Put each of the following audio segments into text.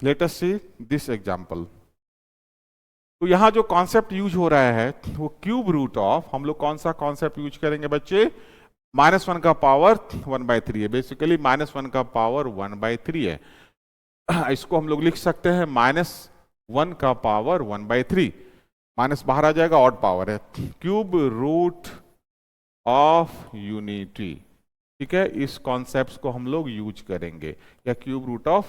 Let us see this example. तो यहां जो कॉन्सेप्ट यूज हो रहा है वो क्यूब रूट ऑफ, हम लोग कौन सा कॉन्सेप्ट यूज करेंगे बच्चे, -1 का पावर 1/3 है, बेसिकली -1 का पावर 1/3 है। इसको हम लोग लिख सकते हैं -1 का पावर 1/3, माइनस बाहर आ जाएगा, ऑड पावर है, क्यूब रूट ऑफ यूनिटी। ठीक है, इस कॉन्सेप्ट को हम लोग यूज करेंगे, या क्यूब रूट ऑफ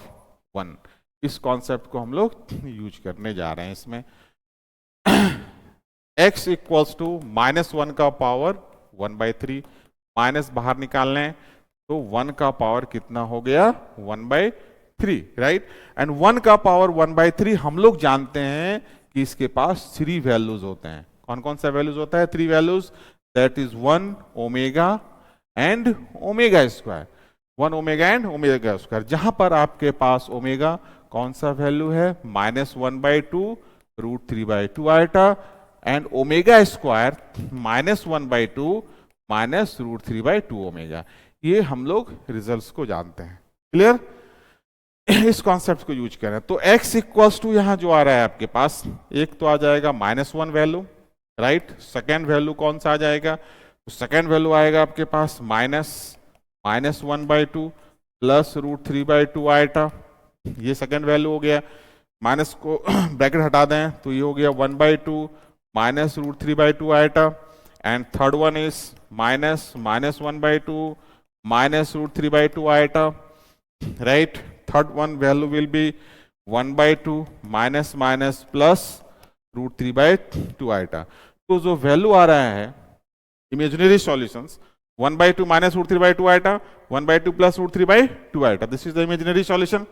1, इस कॉन्सेप्ट को हम लोग यूज करने जा रहे हैं इसमें। x इक्वल्स टू -1 का पावर 1/3, माइनस बाहर निकालने तो 1 का पावर कितना हो गया, 1/3, राइट। एंड 1 का पावर 1/3 हम लोग जानते हैं कि इसके पास 3 वैल्यूज होते हैं। कौन कौन सा वैल्यूज होता है, 3 values, that is 1 omega and omega square, 1 omega and omega square, जहां पर आपके पास ओमेगा कौन सा वैल्यू है, -1/2 √3/2 iota, and omega square -1/2 -√3/2 omega. ये हम लोग रिजल्ट्स को जानते हैं, क्लियर। इस कॉन्सेप्ट को यूज करें तो x इक्वल्स टू यहां जो आ रहा है आपके पास, एक तो आ जाएगा -1 वैल्यू, राइट। सेकेंड वैल्यू कौन सा आ जाएगा, तो सेकेंड वैल्यू आएगा आपके पास -1/2 +√3/2 आइटा, ये सेकेंड वैल्यू हो गया। माइनस को ब्रैकेट हटा दें तो ये हो गया 1/2 -√3/2 iota, and third one is -1/2 -√3/2 iota, right. Third one value will be 1/2 minus plus √3/2 iota. तो जो वैल्यू आ रहा है imaginary solutions, 1/2 -√3/2 iota, 1/2 plus √3/2 iota, this is the imaginary solution,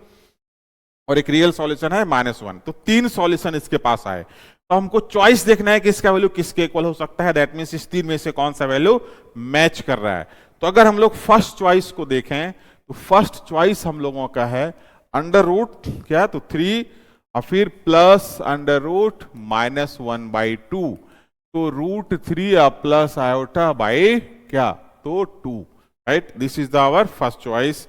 और एक रियल सॉल्यूशन है -1। तो 3 सॉल्यूशन इसके पास आए, तो हमको चॉइस देखना है कि इसका वैल्यू किसके इक्वल हो सकता है, दैट मीन्स इस 3 में से कौन सा वैल्यू मैच कर रहा है। तो अगर हम लोग फर्स्ट चॉइस को देखें तो फर्स्ट चॉइस हम लोगों का है √ क्या, तो 3 और फिर प्लस √ -1/2, तो √3 और प्लस आयोटा बाई क्या, तो 2, right. This is our first choice.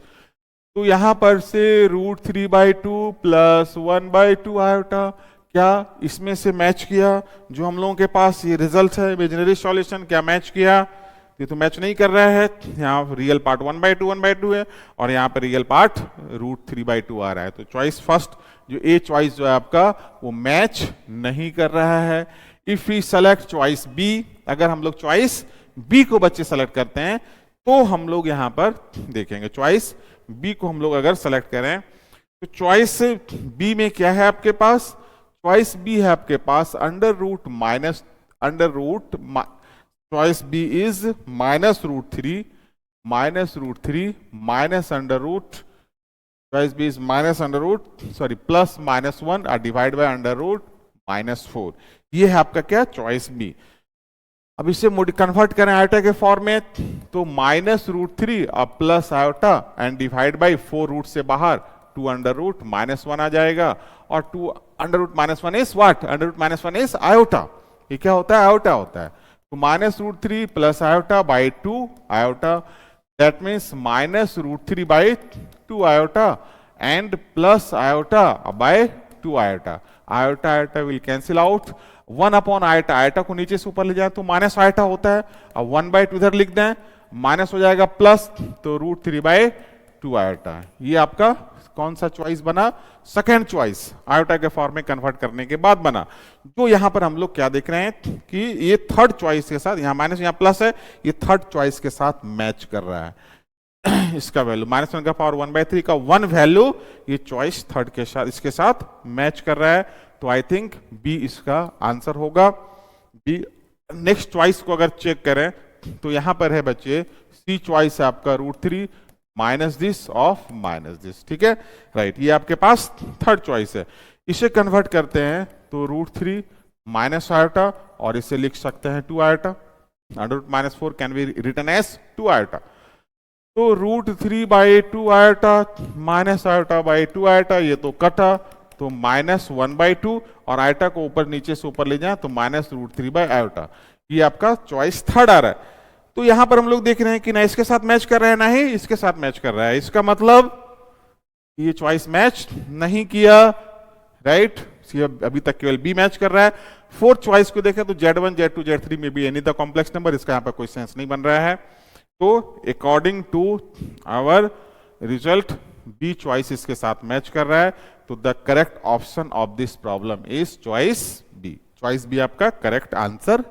तो यहां पर से √3/2 प्लस 1/2 आयोटा, क्या इसमें से मैच किया, जो हम लोगों के पास ये रिजल्ट है इमेजिनरी सॉल्यूशन, क्या मैच किया, ये तो मैच नहीं कर रहा है। यहाँ रियल पार्ट 1/2 है और यहाँ पर रियल पार्ट √3/2 आ रहा है। तो चॉइस फर्स्ट जो ए चॉइस जो है आपका वो मैच नहीं कर रहा है। If we select choice B, अगर हम लोग चॉइस बी को बच्चे सेलेक्ट करते हैं तो हम लोग यहाँ पर देखेंगे, चॉइस बी को हम लोग अगर सेलेक्ट करें तो चॉइस बी में क्या है आपके पास, चॉइस बी है आपके पास choice B is -√3 choice B is plus -1 divide by √-4, ये है आपका क्या, चॉइस बी। अब इसे कन्वर्ट करें आयोटा के फॉर्म में तो -√3 और plus iota and divide by 4 root से बाहर 2√-1 आ जाएगा, और 2√-1 इज व्हाट, √-1 इज आयोटा, ये क्या होता है, आयोटा होता है। तो -√3 plus iota by 2 iota, that means -√3/2 iota and plus iota by 2 iota, iota iota will cancel out, 1 upon iota, iota को नीचे से ऊपर ले जाए तो माइनस आयोटा होता है, अब 1/2 इधर लिख दें, माइनस हो जाएगा प्लस, तो √3/2 आयोटा। ये आपका कौन सा चॉइस बना, सेकेंड चॉइस, आयोटा के फॉर्म में कन्वर्ट करने के बाद बना। जो यहां पर हम लोग क्या देख रहे हैं कि ये थर्ड चॉइस के साथ, यहां माइनस यहां प्लस है, ये थर्ड चॉइस के साथ मैच कर रहा है। इसका वैल्यू -1 का पावर 1/3 का 1 वैल्यू ये चॉइस थर्ड के साथ, इसके साथ मैच कर रहा है। तो आई थिंक बी इसका आंसर होगा, बी। नेक्स्ट चॉइस को अगर चेक करें तो यहां पर है बच्चे सी चॉइस है आपका √3 minus this of minus this, ठीक है, राइट। ये आपके पास थर्ड चॉइस है। इसे कन्वर्ट करते हैं तो √3 माइनस आयोटा, और इसे लिख सकते हैं 2 iota, √-4 can be written as 2 iota. तो √3/2 iota minus iota by 2 iota, ये तो कटा, तो -1/2, और आयोटा को ऊपर नीचे से ऊपर ले जाए तो -√3/आयोटा, ये आपका चॉइस थर्ड आ रहा है। तो यहां पर हम लोग देख रहे हैं कि ना इसके साथ मैच कर रहा है ना ही इसके साथ मैच कर रहा है। इसका मतलब ये चॉइस मैच नहीं किया, राइट। अभी तक केवल बी मैच कर रहा है। फोर्थ चॉइस को देखें तो Z1, Z2, Z3 में भी एनी द कॉम्प्लेक्स नंबर, इसका यहाँ पर कोई सेंस नहीं बन रहा है। तो according to our result B choice इसके साथ मैच कर रहा है, तो the correct option of this problem is choice B. Choice B आपका करेक्ट आंसर